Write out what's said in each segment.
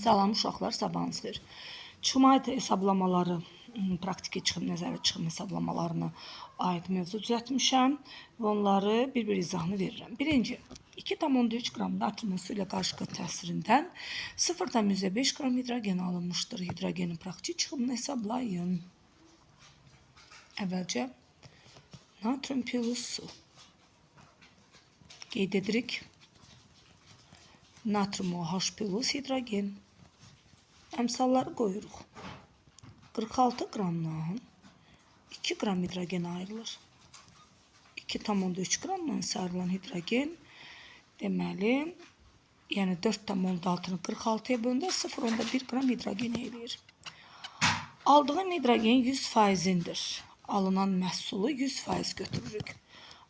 Salam uşaqlar, sabahınız xeyir. Çıxma hesablamaları, praktiki çıxım, nəzəri çıxım hesablamalarına aid mövzu düzəltmişəm və onları bir-bir izahını verirəm. Birinci, 2,3 qram natrium su ilə qarışıq təsirindən 0,5 qram hidrogen alınmışdır. Hidrogenin praktiki çıxımını hesablayın. Əvvəlcə natrium plus su qeyd edirik. Natrium OH plus hidrogen. Əmsalları qoyuruq. 46 qramdan 2 qram hidrogen ayrılır. 2,3 qramdan isə ayrılan hidrogen deməli, yəni 4,6-nı 46-ya bölündə 0,1 qram hidrogen eləyir. Aldığım hidrogen 100%-indir. Alınan məhsulu 100% götürürük.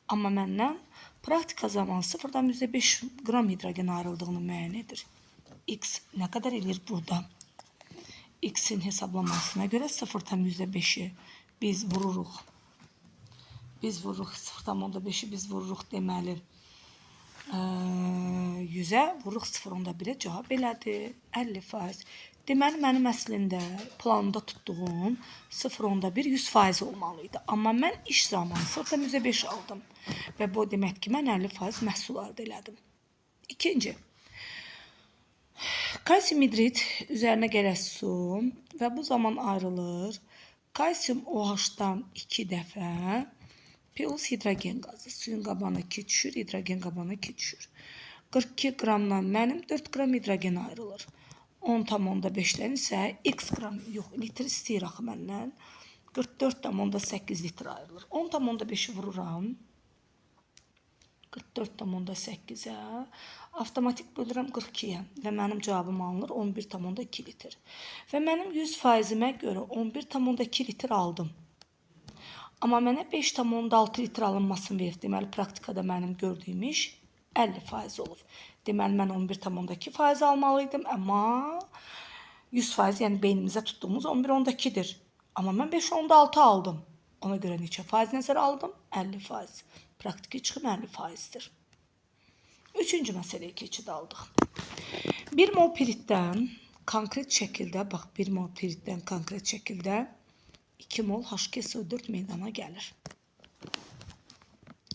Amma məndən praktika zamanı 0,5 qram hidrogen ayrıldığını müəyyən edir. X nə qədər eləyir burada? X'in hesablamasına görə 0,5'i biz vururuq. 0,5'i biz vururuq deməli 100'ə vururuq 0,1'ə cavab elədir 50%. Deməli mənim əslində planımda tutduğum 0,1 100% olmalıydı. Amma mən iş zamanı 0,5 aldım və bu demək ki mən 50% məhsul əldə elədim. İkinci. Kalsium hidrit üzərinə gələk su və bu zaman ayrılır. Kalsium OH-dan 2 dəfə plus hidrogen qazı. Suyun qabağına 2 düşür, hidrogen qabağına 2 düşür. 42 qramdan mənim 4 qram hidrogen ayrılır. 10,5'dən isə x qram, yox, litr istəyir axı məndən. 44,8 litr ayrılır. 10,5'i vururam. 44,8'ə avtomatik bölürəm 42'yə və mənim cavabım alınır 11,2 litr. Və mənim 100%-imə görə 11,2 litr aldım. Amma mənə 5,6 litr alınmasını verir. Deməli, praktikada mənim gördüyüm iş 50% olub. Deməli, mən 11,2% almalıydım, amma 100%, yəni beynimizə tutduğumuz 11,2'dir. Amma mən 5,6 aldım. Ona görə neçə faiz nəzərə aldım? 50%. Praktiki çıxım 50%'dir. Üçüncü məsələyə keçid aldıq. 1 mol piritdən konkret şəkildə, bax 1 mol piritdən konkret şəkildə 2 mol H2SO4 meydana gəlir.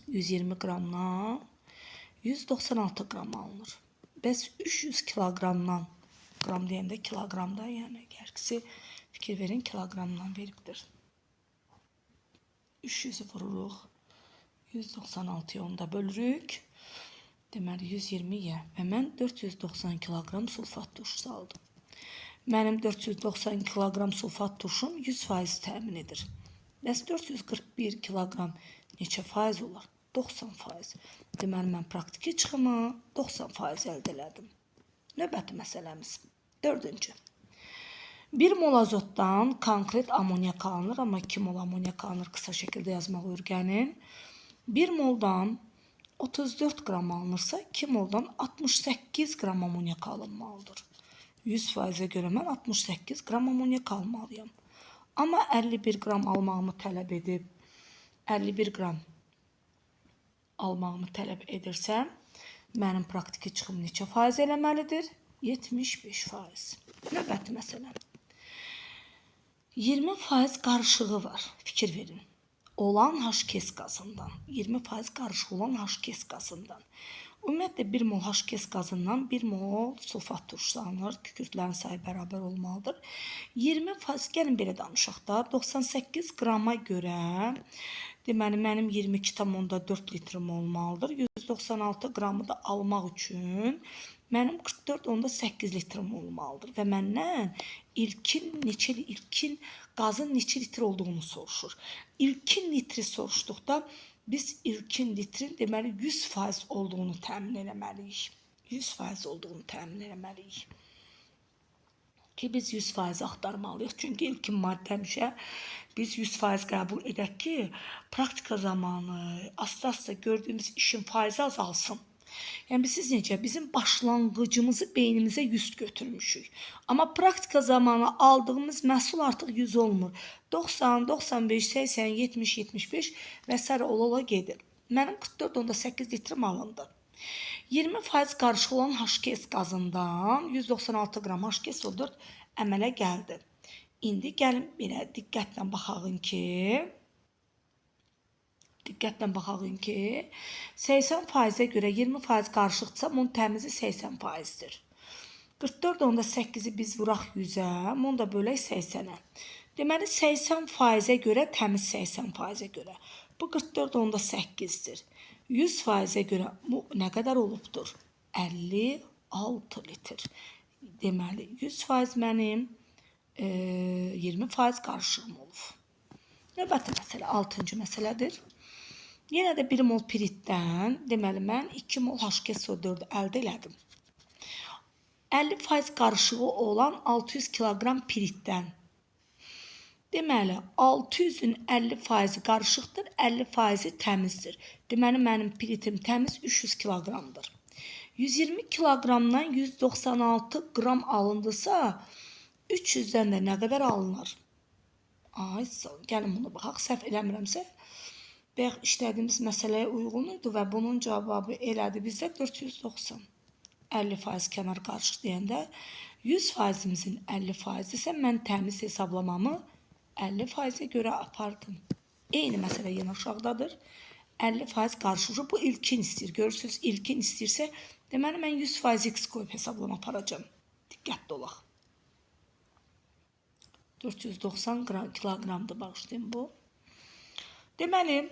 120 qramdan 196 qram alınır. Bəs 300 kiloqramdan, qram deyəndə kiloqramda, yəni gərkisi fikir verin kiloqramdan veribdir. 300'ü vururuq. 196'ya onda bölürük. Deməli 120'yə və mən 490 kiloqram sulfat turşusu aldım. Mənim 490 kiloqram sulfat turşum 100% təmin edir. Bəs 441 kiloqram neçə faiz olar? 90%. Deməli mən praktiki çıxımı 90% əldə elədim. Növbəti məsələmiz. Dördüncü. 1 mol azotdan konkret amonyak alınır, amma 2 mol amonyak alınır. Qısa şəkildə yazmaq ürgənin. 1 moldan 34 qram alınırsa, 2 moldan 68 qram amonyak alınmalıdır. 100%'ə görə mən 68 qram amonyak almalıyam. Amma 51 qram almağımı tələb edib, 51 qram almağımı tələb edirsəm, mənim praktiki çıxım neçə faiz eləməlidir? 75%. Növbəti məsələ. 20% qarışığı var. Fikir verin. Olan H2S qazından, 20% qarışıq olan H2S qazından. Ümumiyyətlə 1 mol H2S qazından 1 mol sulfat turşusu alınır. Kükürtlərin sayı bərabər olmalıdır. 20%, gəlin belə danışaq da, 98 qrama görə, deməli mənim 22,4 litrim olmalıdır. 196 qramı da almaq üçün mənim 44,8 litrim olmalıdır. Və məndən ilkin qazın neçə litr olduğunu soruşur. İlkin litri soruşduqda biz ilkin litrin deməli 100% olduğunu təmin eləməliyik. 100% olduğunu təmin eləməliyik. Ki biz 100% axtarmalıyıq. Çünki ilkin maddə həmişə biz 100% qəbul edək ki, praktika zamanı asta-asta gördüyümüz işin faizi azalsın. Yəni siz necə bizim başlanğıcımızı beynimizə 100 götürmüşük. Amma praktika zamanı aldığımız məhsul artıq 100 olmur. 90, 95, 80, 70, 75 və s. ola gedir. Mənim 44,8 litrim alındı. 20% qarışıq olan HKS qazından 196 qram HKSO4 əmələ gəldi. İndi gəlin belə diqqətlə baxaq ki, 80%-ə görə 20% qarışıqsa, bunun təmizi 80%-dir. 44.8-i biz vuraq 100-ə, bunu da bölək 80-ə. Deməli, 80%-ə görə, təmiz 80%-ə görə. Bu 44.8-dir. 100%-ə görə bu nə qədər olubdur? 56 litr. Deməli, 100% mənim 20% qarışığım olub. Növbəti məsələ 6-cı məsələdir. Yenə də 1 mol piritdən, deməli, mən 2 mol HKSO4 əldə elədim. 50% qarışığı olan 600 kiloqram piritdən. Deməli, 600-ün 50% qarışıqdır, 50% təmizdir. Deməli, mənim piritim təmiz 300 kiloqramdır. 120 kiloqramdan 196 qram alındısa, 300-dən də nə qədər alınır? Ay, gəlin bunu baxaq, səhv eləmirəmsə. Bayaq işlədiyimiz məsələyə uyğun idi və bunun cavabı elədi bizdə 490. 50% kənar qarışıq deyəndə 100%-imizin 50% isə mən təmiz hesablamamı 50%-ə görə apardım. Eyni məsələ yenə aşağıdadır. 50% qarışığı bu ilkin istəyir. Görürsünüz, ilkin istəyirsə, deməli mən 100% x qoyub hesablama aparacağım. Diqqətli olaq. 490 kiloqramdır, bağışlayın bu. Deməli,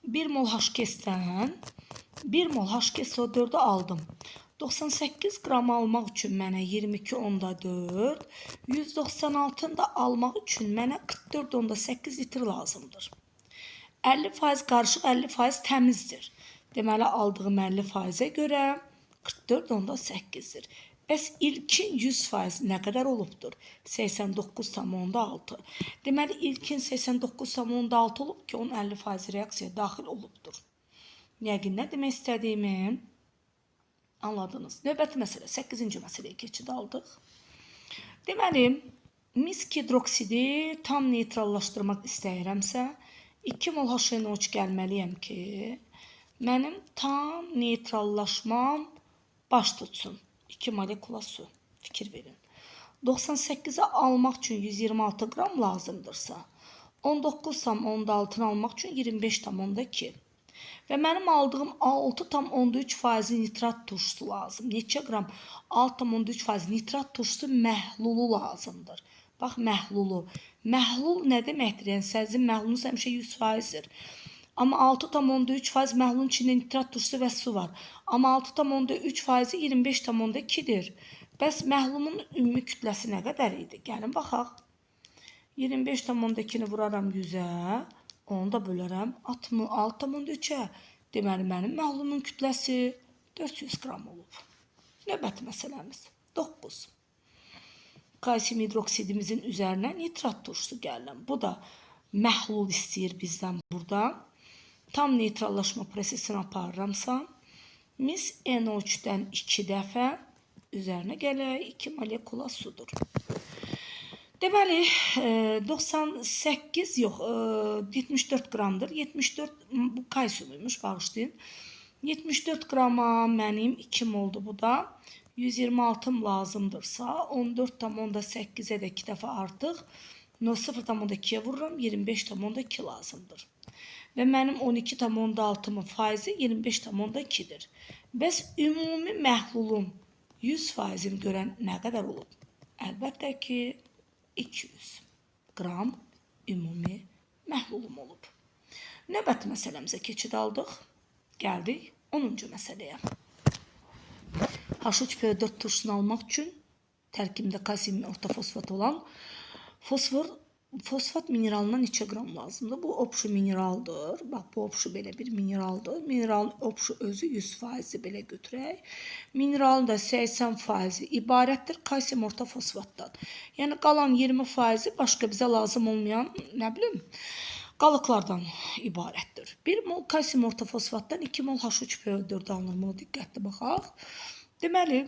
1 mol HKS-dən 1 mol HKSO4-ü aldım. 98 qram almaq üçün mənə 22.4, 196-ını da almaq üçün mənə 44.8 litr lazımdır. 50% qarışıq, 50% təmizdir. Deməli, aldığım 50%-ə görə 44.8-dir. Bəs ilkin 100% nə qədər olubdur? 89,6. Deməli, ilkin 89,6 olub ki, onun 50% reaksiyaya daxil olubdur. Yəqin nə demək istədiyimi anladınız. Növbəti məsələ, 8-ci məsələyə keçid aldıq. Deməli, misk hidroksidi tam neytrallaşdırmaq istəyirəmsə, 2 mol HNO3 gəlməliyəm ki, mənim tam neytrallaşmam baş tutsun. 2 molekula su. Fikir verin. 98-i almaq üçün 126 qram lazımdırsa, 19,6-ını almaq üçün 25,2. Və mənim aldığım 6,3% nitrat turşusu lazım. Neçə qram? 6,3% nitrat turşusu məhlulu lazımdır. Bax, məhlulu. Məhlul nə deməkdir? Yəni, sizin məhlulunuz həmişə 100%-dir. Amma 6,3% məhlulun içində nitrat turşusu və su var. Amma 6,3% 25,2-dir. Bəs məhlumun ümumi kütləsi nə qədər idi? Gəlin, baxaq. 25,2-ni vuraram 100-ə. Onu da bölərəm 6,3-ə. Deməli, mənim məhlumun kütləsi 400 qram olub. Növbəti məsələmiz 9. Kalsium hidroksidimizin üzərinə nitrat turşusu gəlirəm. Bu da məhlul istəyir bizdən burada. Tam neytrallaşma prosesini aparıramsa, mis NO3-dən 2 dəfə üzərinə gələk 2 molekula sudur. Deməli, 98 yox, 74 qramdır. 74 bu kalsiumuymuş, bağışlayın. 74 qrama mənim 2 moldu bu da. 126 lazımdırsa, 14,8-ə də 2 dəfə artıq 0,2-yə vururam, 25,2 lazımdır. Və mənim 12,6-mın faizi 25,2-dir. Bəs ümumi məhlulun 100%-ini görən nə qədər olub? Əlbəttə ki, 200 qram ümumi məhlulum olub. Növbəti məsələmizə keçid aldıq. Gəldik 10-cu məsələyə. H3PO4 turşusunu almaq üçün tərkibində kalsium ortofosfat olan fosfat mineralına neçə qram lazımdır? Bu opşu mineraldır. Bax, bu opşu belə bir mineraldır. Mineralın opşu özü 100%-i belə götürək. Mineralın da 80%-i ibarətdir kalsium ortofosfatdan. Yəni, qalan 20%-i başqa bizə lazım olmayan, nə bilim, qalıqlardan ibarətdir. 1 mol kalsium ortofosfatdan 2 mol H3PO4 alınır. Bunu diqqətli baxaq. Deməli,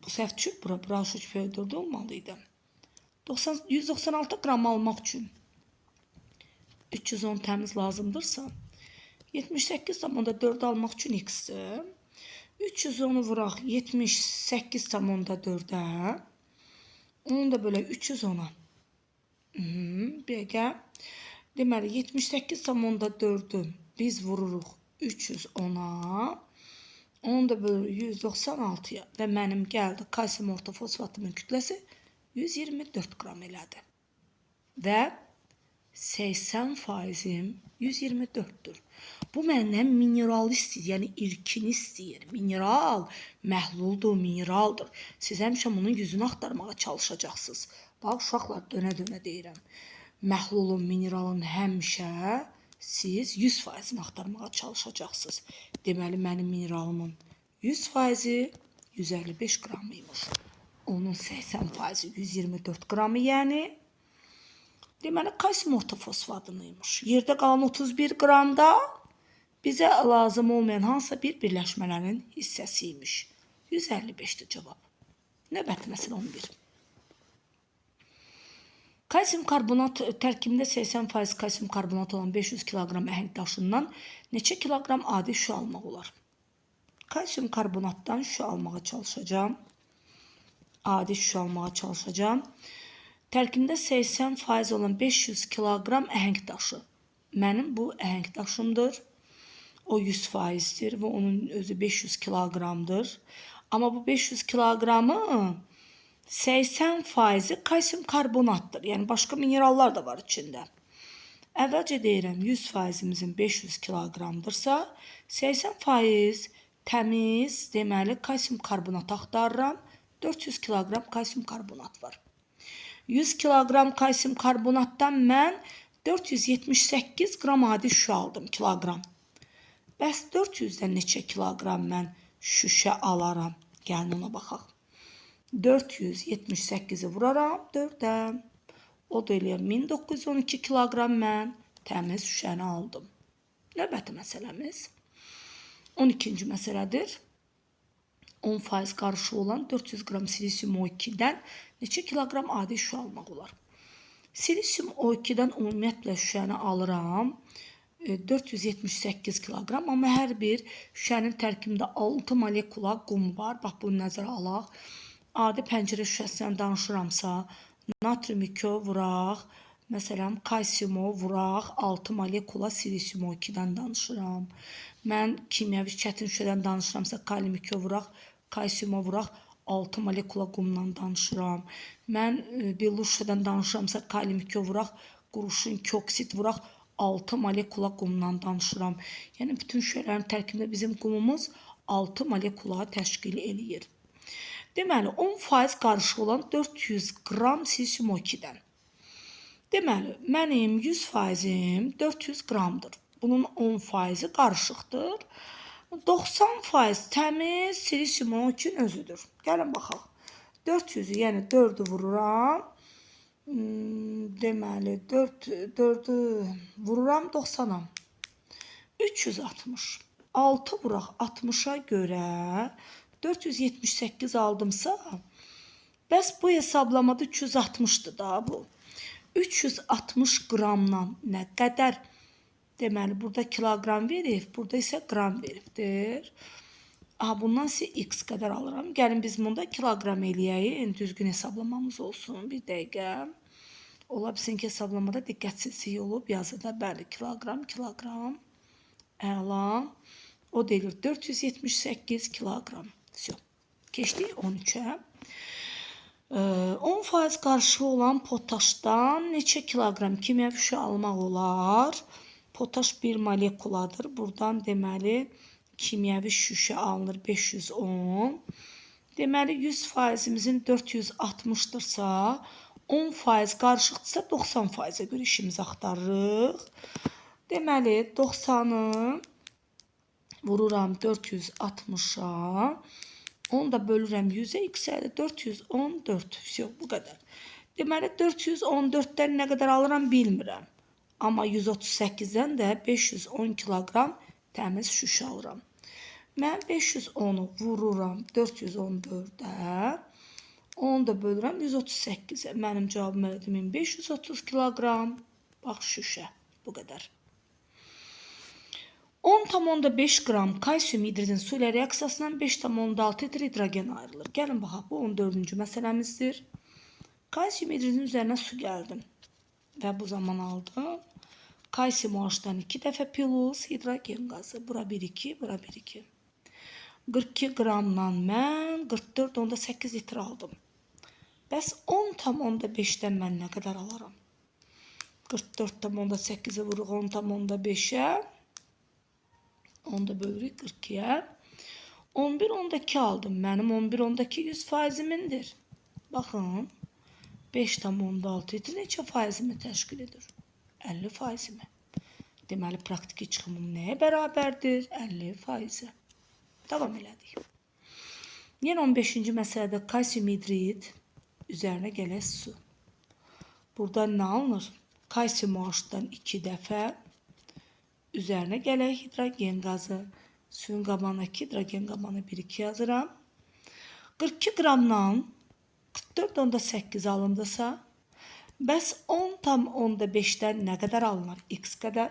bu səhv düşüb, bura H3PO4 olmalıydı. 196 qram almaq üçün 310 təmiz lazımdırsa, 78,4 almaq üçün x-dir. 310'u vuraq 78,4'ə. Onu da bölək 310'a. Bəgə. Deməli 78,4'ü biz vururuq 310'a. Onu da bölürük 196'ya. Və mənim gəldi kalsium ortofosfatımın kütləsi 124 qram elədi. Və 80%-im 124'dür. Bu məndən mineral istəyir, yəni irkini istəyir. Mineral məhluldur, mineraldır. Siz həmişə bunun yüzünü axtarmağa çalışacaqsınız. Bax, uşaqlar dönə-dönə deyirəm. Məhlulun, mineralın həmişə siz 100%-ni axtarmağa çalışacaqsınız. Deməli, mənim mineralımın 100%-i 155 qramıymış. Onun 80%-i 124 qramı, yəni. Deməli, kalsium ortofosfatıymış. Yerdə qalan 31 qramda bizə lazım olmayan hansısa bir birləşmələrin hissəsiymiş. 155'dir cavab. Növbəti məsələ 11. Kalsium karbonat tərkibində 80% kalsium karbonat olan 500 kiloqram əhəng daşından neçə kiloqram adi şüşə almaq olar? Kalsium karbonatdan şüşə almağa çalışacağım. Adi şüşə almağa çalışacağım. Tərkibində 80% olan 500 kiloqram əhəng daşı. Mənim bu əhəng daşımdır. O 100%'dir və onun özü 500 kiloqramdır. Amma bu 500 kiloqramı 80%-i kalsium karbonatdır. Yəni başqa minerallar da var içində. Əvvəlcə deyirəm 100%-imizin 500 kiloqramdırsa, 80% təmiz, deməli kalsium karbonat axtarıram. 400 kiloqram kalsium karbonat var. 100 kiloqram kalsium karbonatdan mən 478 qram adi şüşə aldım, kiloqram. Bəs 400-dən neçə kiloqram mən şüşə alaram? Gəlin ona baxaq. 478'i vuraram 4'ə. O da eləyər 1912 kiloqram mən təmiz şüşəni aldım. Növbəti məsələmiz 12-ci məsələdir. 10% qarışığı olan 400 qram silisium O2-dən neçə kiloqram adi şüşə almaq olar? Silisium O2-dən ümumiyyətlə şüşəni alıram 478 kiloqram, amma hər bir şüşənin tərkibində 6 molekula qum var. Bax, bunu nəzərə alaq. Adi pəncərə şüşəsindən danışıramsa, natrium 2 vuraq, məsələn, kalsiumu vuraq, 6 molekula silisium O2-dən danışıram. Mən kimyəvi çətin şüşədən danışıramsa, kalium 2 vuraq, kalsiumu vuraq, 6 molekula qumdan danışıram. Mən billu şüşədən danışıramsa, kalium 2 vuraq, quruşun 2 oksid vuraq, 6 molekula qumdan danışıram. Yəni, bütün şüşələrin tərkibində bizim qumumuz 6 molekula təşkil eləyir. Deməli, 10% qarışıq olan 400 qram silisium O2-dən. Deməli, mənim 100%-im 400 qramdır. Bunun 10%-i qarışıqdır. 90% təmiz silisium O2-nin özüdür. Gəlin baxaq. 400'ü, yəni 4'ü vururam. Deməli, 4'ü vururam 90'a. 360. 6 vuraq 60'a görə 478 aldımsa, bəs bu hesablamada 360'dır da bu. 360 qramdan nə qədər? Deməli, burada kiloqram verib, burada isə qram veribdir. Bundan isə x qədər alıram. Gəlin biz bunda kiloqram eləyək, düzgün hesablamamız olsun. Bir dəqiqə. Ola bilsin ki, hesablamada diqqətsizlik olub, yazıda bəli, kiloqram, kiloqram. Əla. O deyilir 478 kiloqram. Keçdik 13'ə. 10% qarışığı olan potaşdan neçə kiloqram kimyəvi şüşə almaq olar? Potaş bir molekuladır. Buradan deməli kimyəvi şüşə alınır 510. Deməli 100%-imizin 460'dırsa, 10% qarışıqdırsa 90%-ə görə işimizi axtarırıq. Deməli 90'ı vururam 460'a. Onu da bölürəm 100'ə, x-ə 414. Bu qədər. Deməli 414'dən nə qədər alıram bilmirəm. Amma 138'dən də 510 kiloqram təmiz şüşə alıram. Mən 510'u vururam 414'ə. Onu da bölürəm 138'ə. Mənim cavabım elədir 1530 kiloqram. Bax şüşə. Bu qədər. 10,5 qram kalsium hidridin su ilə reaksiyasından 5,6 litr hidrogen ayrılır. Gəlin baxaq, bu 14-cü məsələmizdir. Kalsium hidridin üzərinə su gəldim və bu zaman aldım. Kalsium OH-dan 2 dəfə plus hidrogen qazı. Bura 1,2, bura 1,2. 42 qramdan mən 44,8 litr aldım. Bəs 10,5-dən mən nə qədər alaram? 44,8-i vuruq 10,5-ə. 10'da bölürük 42'ye. 11,2 aldım. Mənim 11,2 100%'mindir. Baxın. 5,6 litr neçə faizimi təşkil edir? 50%-mi. Deməli, praktiki çıxımım nəyə bərabərdir? 50%. Davam elədik. Yenə 15-ci məsələdə kalsium hidrid üzərinə gələk su. Burada nə alınır? Kalsium OH-dan 2 dəfə üzərinə gələk hidrogen qazı. Suyun qabağına 2, hidrogen qabağına 1,2 yazıram. 42 qramdan 44,8 alındısa, bəs 10,5-dən nə qədər alınır? X qədər.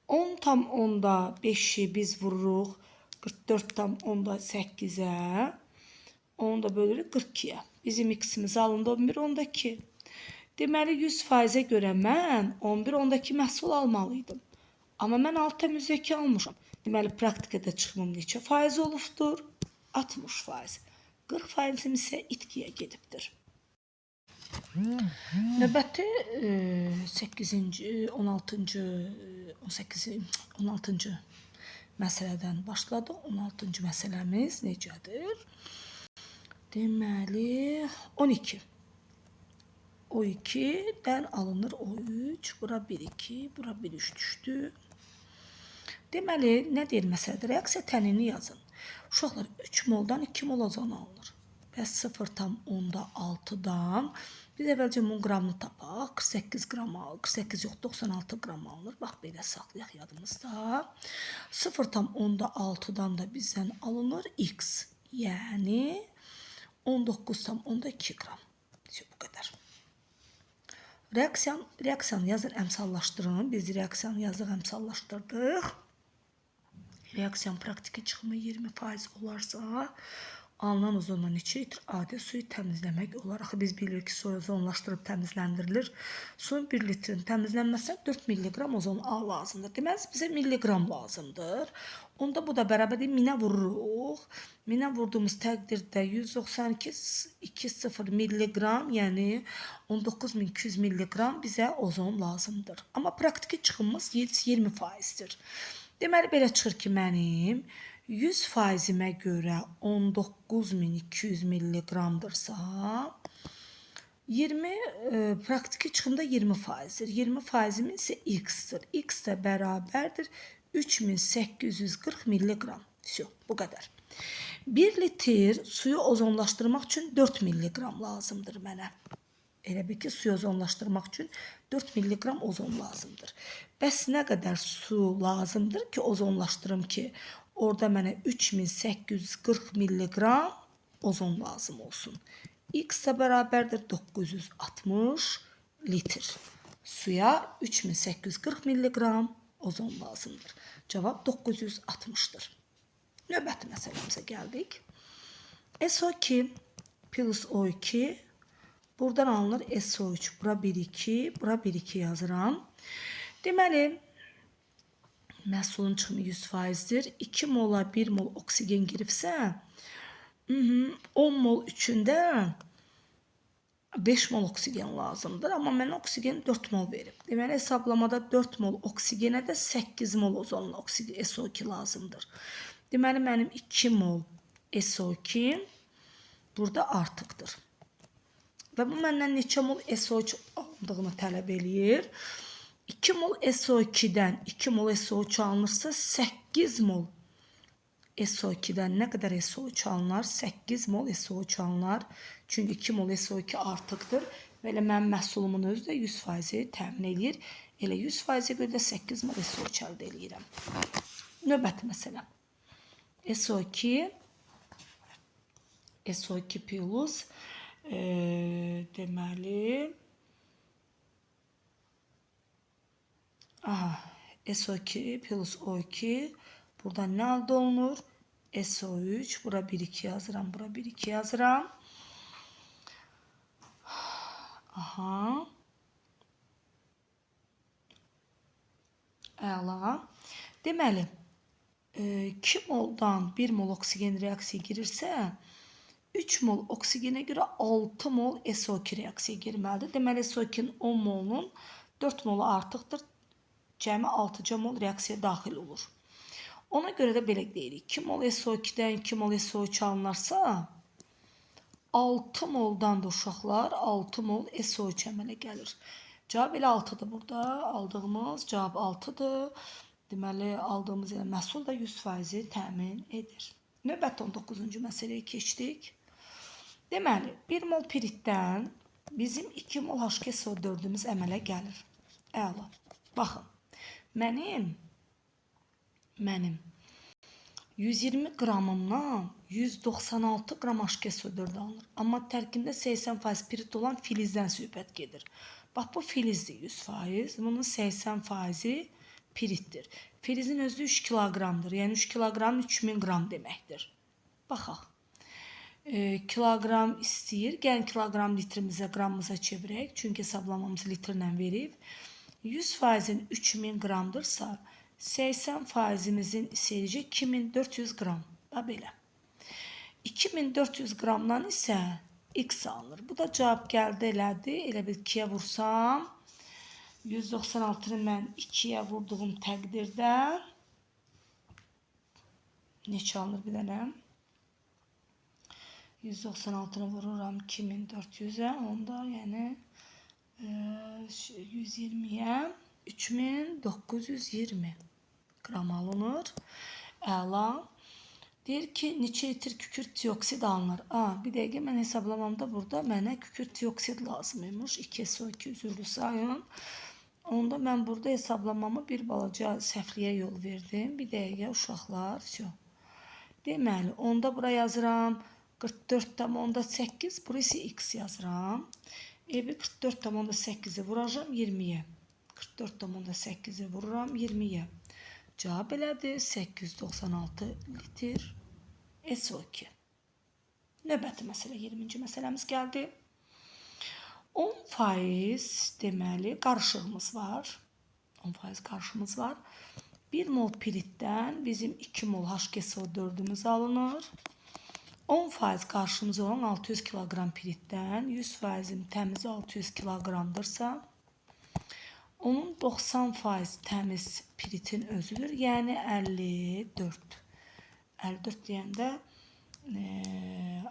10,5-i biz vururuq 44,8-ə. Onu da bölürük 42-yə. Bizim X-imiz alındı 11,2. Deməli, 100%-ə görə mən 11,2 məhsul almalıydım. Amma mən 6,2 almışam. Deməli, praktikada çıxımım neçə faiz olubdur? 60%. 40%-im isə itkiyə gedibdir. Növbəti 8-ci, 16-cı, 18-ci, 16-cı məsələdən başladıq. 16-cı məsələmiz necədir? Deməli, 12. O2'den alınır O3. Bura 1,2, bura 1,3 düşdü. Deməli, nə deyir məsələdə? Reaksiya tənini yazın. Uşaqlar 3 moldan 2 mol ozon alınır. Bəs 0,6'dan biz əvvəlcə bunun qramını tapaq. 48 qram alır. 48 yox, 96 qram alınır. Bax, belə saxlayaq yadımızda. 0,6'dan da bizdən alınır X. Yəni 19,2 qram. Bu qədər. Reaksiyanı yazır, əmsallaşdırın. Biz reaksiyanı yazıq, əmsallaşdırdıq. Reaksiyanın praktiki çıxımı 20% olarsa, alınan ozonla neçə litr adi suyu təmizləmək olar. Axı biz bilirik ki, su ozonlaşdırıb təmizləndirilir. Suyun 1 litrin təmizlənməsinə 4 milliqram ozon lazımdır. Deməli, bizə milliqram lazımdır. Onda bu da bərabərdir 1000'ə vururuq. 1000'ə vurduğumuz təqdirdə 192,20 milliqram, yəni 19.200 milliqram bizə ozon lazımdır. Amma praktiki çıxımımız 20%'dir. Deməli, belə çıxır ki, mənim 100%'imə görə 19.200 milliqramdırsa, praktiki çıxımda 20%'dir. 20%'imin isə X-dir. X də bərabərdir 3840 milliqram. Bu qədər. 1 litr suyu ozonlaşdırmaq üçün 4 milliqram lazımdır mənə. Elə bir ki, suyu ozonlaşdırmaq üçün 4 milliqram ozon lazımdır. Bəs nə qədər su lazımdır ki, ozonlaşdırım ki, orada mənə 3840 milliqram ozon lazım olsun. X də bərabərdir 960 litr. Suya 3840 milliqram ozon lazımdır. Cavab 960'dır. Növbəti məsələmizə gəldik. SO2 plus O2 buradan alınır SO3. Bura 1,2, bura 1,2 yazıram. Deməli, məhsulun çıxımı 100%'dir. 2 mola 1 mol oksigen giribsə, 10 mol üçündə 5 mol oksigen lazımdır. Amma mənə oksigen 4 mol verib. Deməli, hesablamada 4 mol oksigenə də 8 mol ozonla SO2 lazımdır. Deməli, mənim 2 mol SO2 burada artıqdır. Və bu məndən neçə mol SO3 aldığını tələb eləyir. 2 mol SO2'dən 2 mol SO3 alınırsa 8 mol SO2'dən nə qədər SO3 alınır? 8 mol SO3 alınır. Çünki 2 mol SO2 artıqdır. Və elə mənim məhsulumun özü də 100%'i təmin edir. Elə 100%'e görə də 8 mol SO3 əldə edirəm. Növbəti məsələm. SO2 plus deməli SO2 plus O2. Buradan ne əldə olunur? SO3. Bura 1-2 yazıram. Bura 1-2 yazıram. Aha. Əla. Deməli, 2 moldan 1 mol oksigen reaksiya girirsə, 3 mol oksigenə görə 6 mol SO2 reaksiya girməlidir. Deməli, SO2-nin 10 molunun 4 molu artıqdır. Cəmi 6 mol reaksiya daxil olur. Ona görə də belə deyirik. 2 mol SO2-dən 2 mol SO3 alınarsa, 6 moldan da uşaqlar 6 mol SO3 əmələ gəlir. Cavab elə 6-dır burada. Aldığımız cavab 6-dır. Deməli, aldığımız məhsul da 100% təmin edir. Növbəti 19-cu məsələyə keçdik. Deməli, 1 mol piritdən bizim 2 mol H2SO4-ümüz əmələ gəlir. Əla. Baxın, mənim 120 qramımdan 196 qram H2SO4 alınır. Amma tərkibində 80% pirit olan filizdən söhbət gedir. Bax, bu filizdir 100%. Bunun 80%-i piritdir. Filizin özü 3 kiloqramdır. Yəni 3 kiloqram 3000 qram deməkdir. Baxaq. Kiloqram istəyir. Gəlin kiloqram litrimizə, qramımıza çevirək. Çünki hesablamamızı litrlə verib. 100%-in 3000 qramdırsa, 80%-imizin isə 2400 qram. Belə. 2400 qramdan isə X alınır. Bu da cavab gəldi, elədi. Elə bir 2-yə vursam, 196-nı mən 2-yə vurduğum təqdirdə neçə alınır bir dənə? 196-nı vururam 2400-ə, onda yəni 120-yə 3920 qram alınır. Əla. Deyir ki, neçə litr kükürt dioksid alınır? Bir dəqiqə mən hesablamamda burada mənə kükürt dioksid lazımıymış. 2SO2 üzürlü sayın. Onda mən burada hesablamamı bir balaca səhvliyə yol verdim. Bir dəqiqə uşaqlar. Deməli, onda bura yazıram 44,8. Burası X yazıram. 44,8-i vuracam 20-yə. 44,8-i vururam 20-yə. Cavab elədir 896 litr SO2. Növbəti məsələ 20-ci məsələmiz gəldi. 10% deməli qarışığımız var. 10% qarışığımız var. 1 mol piritdən bizim 2 mol H2SO4-ümüz alınır. 10% qarışığımız olan 600 kiloqram piritdən 100%-in təmiz 600 kiloqramdırsa, onun 90% təmiz piritin özüdür. Yəni 54. 54 deyəndə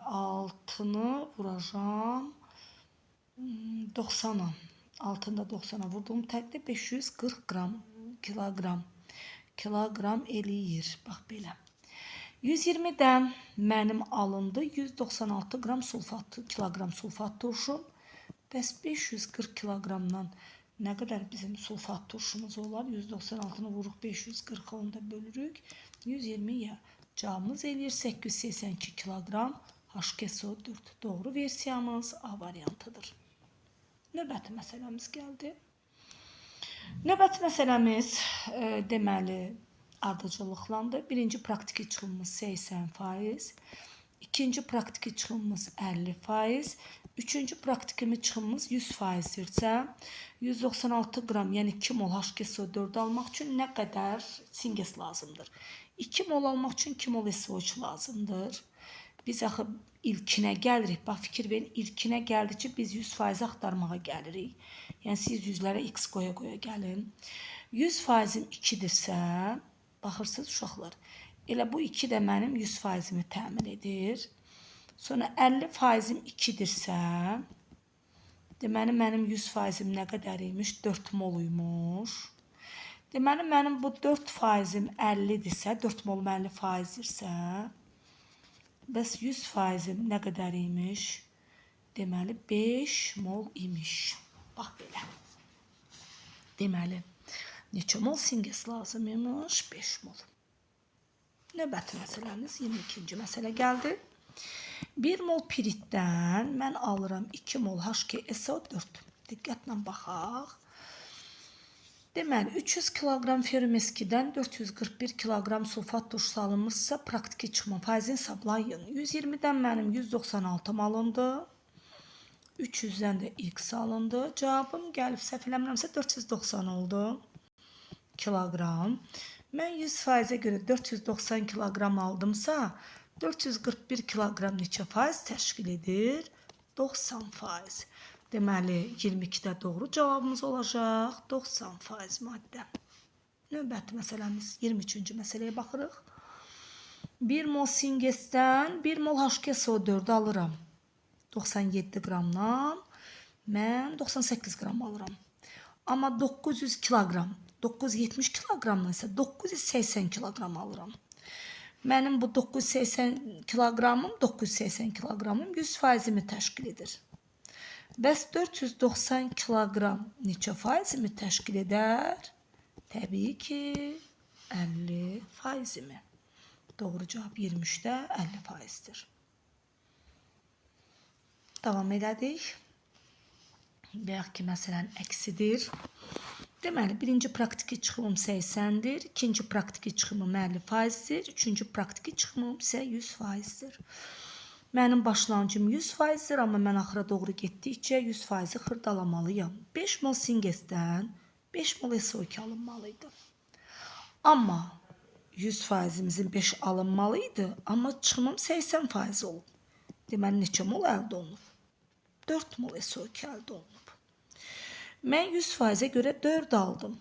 6-nı vuracam 90-a. 6-da 90-a vurduğum təqdirdə 540 kiloqram eləyir. Bax belə. 120-dən mənim alındı 196 kiloqram sulfat turşum. Bəs 540 kiloqramdan nə qədər bizim sulfat turşumuz olar? 196-nı vuruq 540-a, onda bölürük 120-yə. Cavabımız eləyir 882 kiloqram H2SO4. Doğru versiyamız A variantıdır. Növbəti məsələmiz gəldi. Növbəti məsələmiz deməli ardıcıllıqlandı. Birinci praktiki çıxımımız 80%, ikinci praktiki çıxımımız 50%, üçüncü praktikimi çıxımımız 100%-dirsə, 196 qram, yəni 2 mol H2SO4 almaq üçün nə qədər singes lazımdır? 2 mol almaq üçün 2 mol SO3 lazımdır. Biz axı ilkinə gəlirik. Bax, fikir verin, ilkinə gəldikcə biz 100% axtarmağa gəlirik. Yəni, siz yüzlərə X qoya-qoya gəlin. 100%-im 2-dirsə, baxırsınız uşaqlar, elə bu 2 də mənim 100%-imi təmin edir. Sonra 50%-im 2-dirsə, deməli, mənim 100%-im nə qədər imiş? 4 mol imiş. Deməli, mənim bu 4%-im 50-dirsə, 4 mol 50%-dirsə, bəs 100%-im nə qədər imiş? Deməli, 5 mol imiş. Bax, belə. Deməli, neçə mol singes lazım imiş? 5 mol. Növbəti məsələmiz 22-ci məsələ gəldi. 1 mol piritdən mən alıram 2 mol H2SO4. Diqqətlə baxaq. Deməli, 300 kiloqram fermeskidən 441 kiloqram sulfat turşusu alınmışsa, praktiki çıxma faizini hesablayın. 120-dən mənim 196 alındı. 300-dən də x alındı. Cavabım gəlib səhv eləmirəmsə 490 oldu. Kiloqram. Mən 100%-ə görə 490 kiloqram aldımsa, 441 kiloqram neçə faiz təşkil edir? 90%. Deməli, 22-də doğru cavabımız olacaq 90% maddə. Növbəti məsələmiz 23-cü məsələyə baxırıq. 1 mol singesdən 1 mol HKSO4 alıram. 97 qramdan mən 98 qram alıram. Amma 900 kiloqram, 970 kiloqramdan isə 980 kiloqram alıram. Mənim bu 980 kiloqramım 100%-imi təşkil edir. Bəs 490 kiloqram neçə faizimi təşkil edər? Təbii ki, 50%-imi. Doğru cavab 23-də 50%-dir. Davam elədik. Deyək ki, məsələn, əksidir. Deməli, birinci praktiki çıxımım 80-dir, ikinci praktiki çıxımım 50%-dir, üçüncü praktiki çıxımım isə 100%-dir. Mənim başlanğıcım 100%-dir, amma mən axıra doğru getdikcə 100%-i xırdalamalıyam. 5 mol singesdən 5 mol SO2 alınmalıydı. Amma 100%-imizin 5 alınmalıydı, amma çıxımım 80% olub. Deməli, neçə mol əldə olunub? 4 mol SO2 əldə olunub. Mən 100%-ə görə 4 aldım.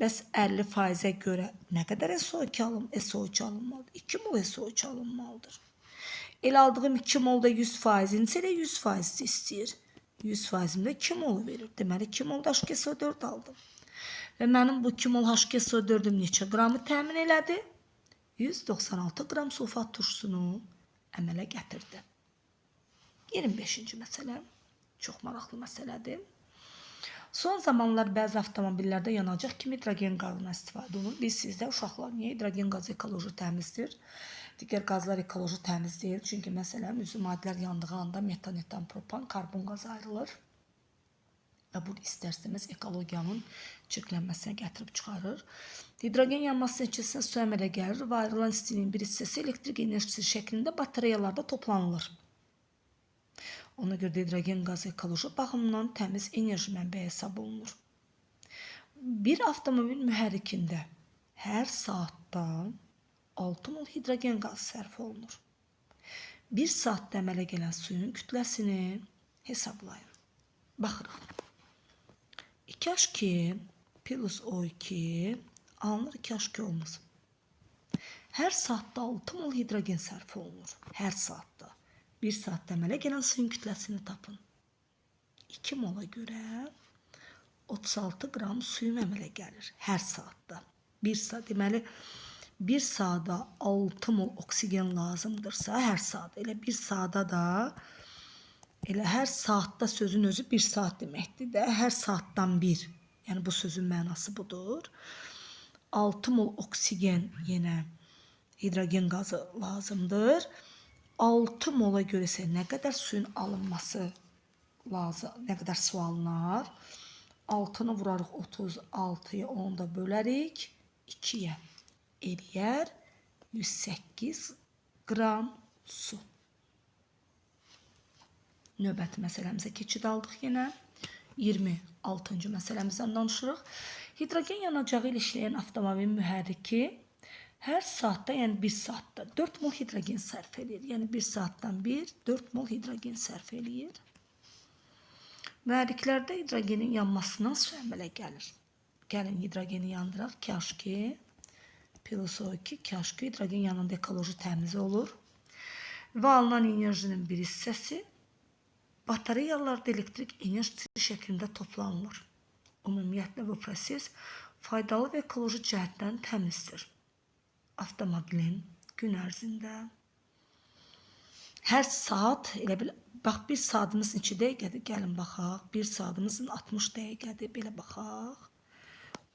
Bəs 50%-ə görə nə qədər SO2 alınmalıdır? 2 mol SO2 alınmalıdır. El aldığım 2 molda 100%-in isə elə 100%-i istəyir. 100%-imdə 2 mol verir. Deməli, 2 mol HKSO4 aldım. Və mənim bu 2 mol HKSO4-üm neçə qramı təmin elədi? 196 qram sulfat turşusunu əmələ gətirdi. 25-ci məsələ. Çox maraqlı məsələdir. Son zamanlar bəzi avtomobillərdə yanacaq kimi hidrogen qazından istifadə olunur. Bilirsiniz də, uşaqlar, niyə hidrogen qazı ekoloji təmizdir? Digər qazlar ekoloji təmiz deyil. Çünki məsələn, üzüm maddələr yandığı anda metan, etan, propan, karbon qazı ayrılır. Və bu istər-istəməz ekologiyanın çirklənməsinə gətirib çıxarır. Hidrogen yanması nəticəsində su əmələ gəlir və ayrılan istiliyin bir hissəsi elektrik enerjisi şəklində batareyalarda toplanılır. Ona görə də hidrogen qazı ekoloji baxımdan təmiz enerji mənbəyi hesab olunur. Bir avtomobil mühərrikində hər saatda 6 mol hidrogen qazı sərf olunur. 1 saatdə əmələ gələn suyun kütləsini hesablayın. Baxırıq. 2H2 plus O2 alınır 2H2 olmasın. Hər saatda 6 mol hidrogen sərf olunur. Hər saatda. 1 saatdə əmələ gələn suyun kütləsini tapın. 2 mola görə 36 qram suyum əmələ gəlir. Hər saatda. 1 saat, deməli, 1 saata 6 mol oksigen lazımdırsa, hər saat. Elə 1 saata da, elə hər saatda sözün özü 1 saat deməkdir də, hər saatdan 1. Yəni, bu sözün mənası budur. 6 mol oksigen yenə hidrogen qazı lazımdır. 6 mola görə isə nə qədər suyun alınması lazım, nə qədər su alınar? 6-nı vurarıq 36-ya 10-da bölərik 2-yə. Eləyər 108 qram su. Növbəti məsələmizə keçid aldıq yenə. 26-cı məsələmizdən danışırıq. Hidrogen yanacağı ilə işləyən avtomobil mühərriki hər saatda, yəni 1 saatda 4 mol hidrogen sərf edir. Yəni 1 saatdan 4 mol hidrogen sərf edir. Mühərriklərdə hidrogenin yanmasından su əmələ gəlir. Gəlin hidrogeni yandıraq. 2H2 plus O2, 2H2 hidrogen yanında ekoloji təmiz olur. Və alınan enerjinin bir hissəsi batareyalarda elektrik enerjisi şəklində toplanılır. Ümumiyyətlə bu proses faydalı və ekoloji cəhətdən təmizdir. Avtomobilin gün ərzində hər saat, elə bil, bax 1 saatımız neçə dəqiqədir, gəlin baxaq, 1 saatımızın 60 dəqiqədir, belə baxaq.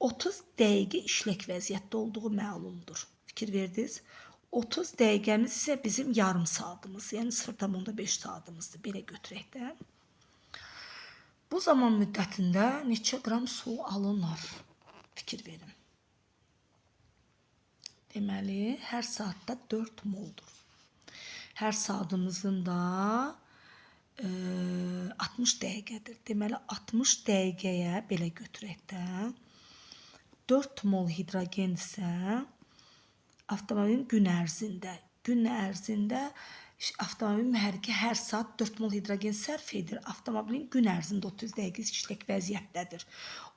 30 dəqiqə işlək vəziyyətdə olduğu məlumdur. Fikir verdiniz? 30 dəqiqəmiz isə bizim yarım saatımız, yəni 0,5 saatımızdır, belə götürək də. Bu zaman müddətində neçə qram su alınır? Fikir verin. Deməli, hər saatda 4 moldur. Hər saatımızın da 60 dəqiqədir. Deməli, 60 dəqiqəyə belə götürək də 4 mol hidrogen isə avtomobilin gün ərzində avtomobil mühərriki hər saat 4 mol hidrogen sərf edir. Avtomobilin gün ərzində 30 dəqiqə işlək vəziyyətdədir.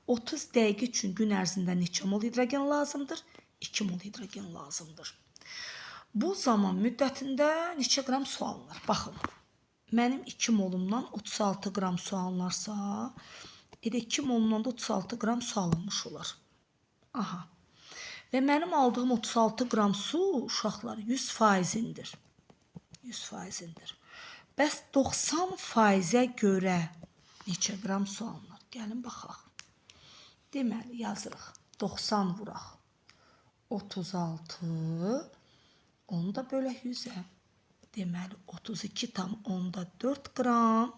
30 dəqiqə üçün gün ərzində neçə mol hidrogen lazımdır? 2 mol hidrogen lazımdır. Bu zaman müddətində neçə qram su alınır? Baxın, mənim 2 molumdan 36 qram su alınarsa, 2 molumdan da 36 qram su alınmış olar. Aha. Və mənim aldığım 36 qram su, uşaqlar, 100%-indir. 100%-indir. Bəs 90%-ə görə neçə qram su alınır? Gəlin baxaq. Deməli, yazırıq. 90 vuraq. 36, onu da bölək 100-ə. Deməli, 32,4 qram.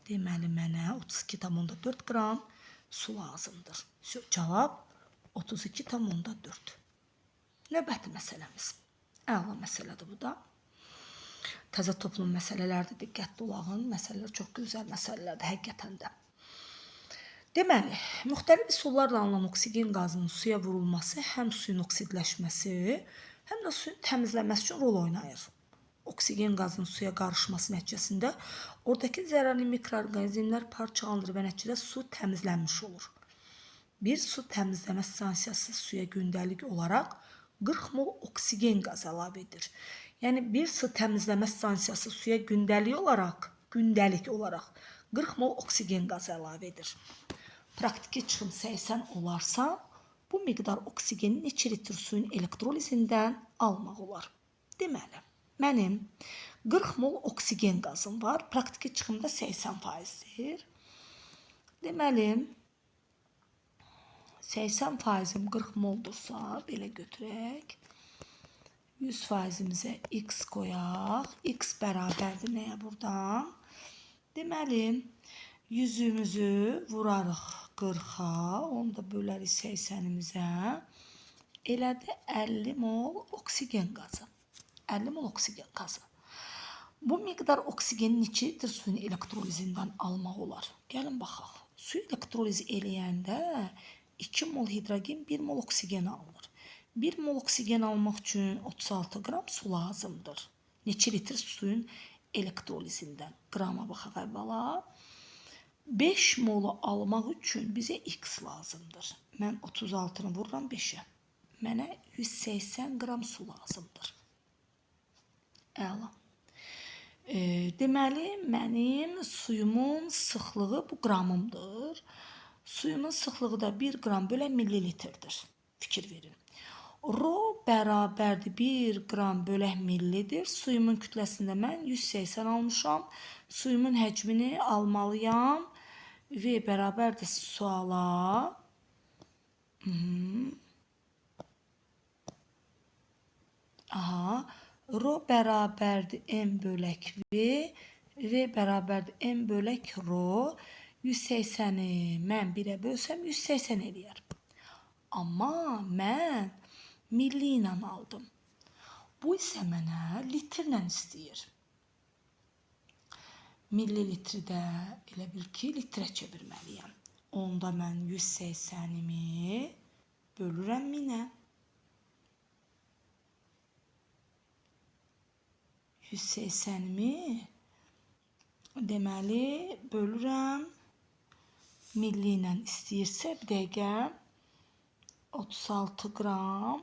Deməli, mənə 32,4 qram su lazımdır. Cavab 32,4. Növbəti məsələmiz. Əla məsələdir bu da. Təzə toplum məsələlərdə diqqətli olağın. Məsələlər çox gözəl məsələlərdir, həqiqətən də. Deməli, müxtəlif üsullarla alınan oksigen qazının suya vurulması həm suyun oksidləşməsi, həm də suyun təmizlənməsi üçün rol oynayır. Oksigen qazının suya qarışması nəticəsində oradakı zərərli mikroorqanizmlər parçalanır və nəticədə su təmizlənmiş olur. Bir su təmizləmə stansiyası suya gündəlik olaraq 40 mol oksigen qazı əlavə edir. Yəni, bir su təmizləmə stansiyası suya gündəlik olaraq 40 mol oksigen qazı əlavə edir. Praktiki çıxım 80 olarsa, bu miqdar oksigeni neçə litr suyun elektrolizindən almaq olar? Deməli, mənim 40 mol oksigen qazım var. Praktiki çıxımda 80%-dir. Deməli, 80%-im 40 moldursa, belə götürək. 100%-imizə x qoyaq. X bərabərdir nəyə burada? Deməli, 100-ümüzü vurarıq 40-a, onu da bölərik 80-imizə. Elədi 50 mol oksigen qazı. 50 mol oksigen qazı. Bu miqdar oksigeni neçə litr suyun elektrolizindən almaq olar? Gəlin baxaq. Su elektrolizi eləyəndə 2 mol hidrogen, 1 mol oksigen alınır. 1 mol oksigen almaq üçün 36 qram su lazımdır. Neçə litr suyun elektrolizindən? Qrama baxaq əvvəla. 5 molu almaq üçün bizə x lazımdır. Mən 36-nı vururam 5-ə. Mənə 180 qram su lazımdır. Əla. Deməli, mənim suyumun sıxlığı bu qramımdır. Suyumun sıxlığı da 1 qram bölən millilitrdir. Fikir verin. Rho bərabərdir 1 qram bölək millidir. Suyumun kütləsində mən 180 almışam. Suyumun həcmini almalıyam. V bərabərdir suala. Aha. Rho bərabərdir M bölək V. V bərabərdir M bölək Rho. 180-i mən 1-ə bölsəm 180 eləyər. Amma mən milli ilə aldım. Bu isə mənə litrlə istəyir. Millilitri də elə bil ki, litrə çevirməliyəm. Onda mən 180-imi bölürəm 1000-ə. 180-imi deməli bölürəm milli ilə istəyirsə, bir dəqiqə 36 qram.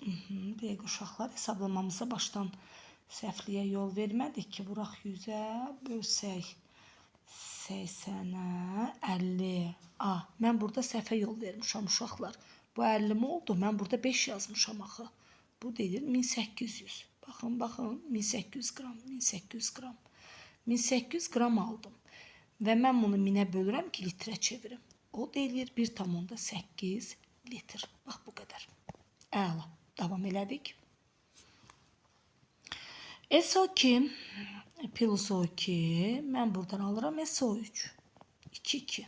Bir dəqiqə uşaqlar, hesablamamıza başdan səhvliyə yol vermədik ki, vuraq 100-ə, bölsək 80-ə, 50. Mən burada səhvə yol vermişəm uşaqlar. Bu 50 mi oldu? Mən burada 5 yazmışam axı. Bu deyir 1800. Baxın, 1800 qram, 1800 qram. 1800 qram aldım. Və mən bunu 1000-ə bölürəm ki, litrə çevirim. O deyilir 1,8 litr. Bax, bu qədər. Əla. Davam elədik. SO2 plus O2. Mən buradan alıram SO3. 2-2.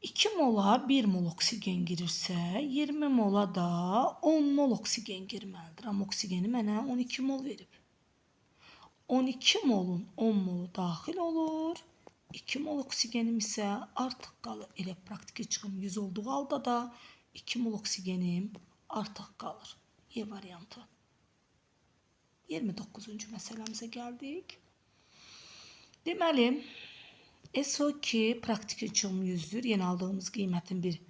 2 mola 1 mol oksigen girirsə, 20 mola da 10 mol oksigen girməlidir. Amma oksigeni mənə 12 mol verib. 12 molun 10 molu daxil olur. 2 mol oksigenim isə artıq qalır. Elə praktiki çıxım 100 olduğu halda da 2 mol oksigenim artıq qalır. E variantı. 29-cu məsələmizə gəldik. Deməli, SO2 praktiki çıxım 100'dür. Yeni aldığımız qiymətin bir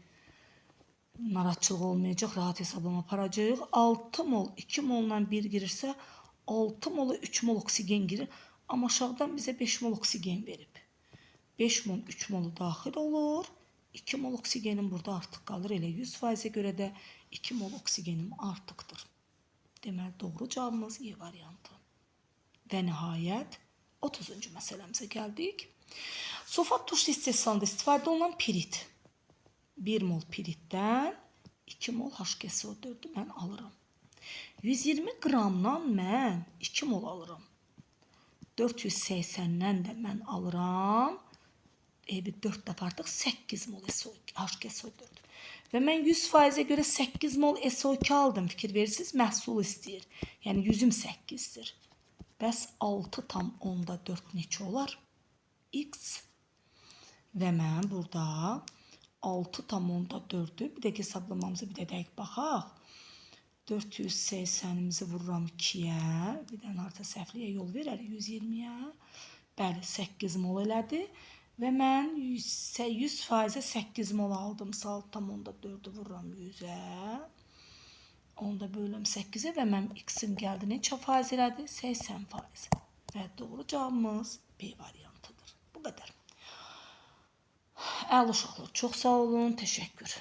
narahatçılıq olmayacaq. Rahat hesablama aparacağıq. 6 mol 2 molla 1 girirsə 6 mola 3 mol oksigen girir. Amma aşağıdan bizə 5 mol oksigen verib. 5 mol 3 molu daxil olur. 2 mol oksigenim burada artıq qalır. Elə 100%'e görə də 2 mol oksigenim artıqdır. Deməli, doğru cavabımız E variantı. Və nihayət 30-cu məsələmizə gəldik. Sulfat turşu istehsalında istifadə olunan pirit. 1 mol piritdən 2 mol HGSO4'ü mən alıram. 120 qramdan mən 2 mol alıram. 480'dən də mən alıram. Bir 4 dəfə artıq 8 mol HGSO4. Və mən 100%'e görə 8 mol SO2 aldım. Fikir verirsiniz, məhsul istəyir. Yəni 100'üm 8'dir. Bəs 6,4 neçə olar? X. Və mən burada 6,4'ü bir də hesablamamıza bir də dəqiq baxaq. 480'imizi vururam 2'yə. Bir dənə artı səhvliyə yol verər 120'yə. Bəli, 8 mol elədi. Və mən 100%'e 8 mol aldım. 6,4'ü vururam 100'ə. Onu da bölüm 8'e və mənim x'im gəldi. Neçə faiz elədi? 80%. Və doğru cavabımız B variantıdır. Bu qədər. Əla uşaqlar, çox sağ olun. Təşəkkür.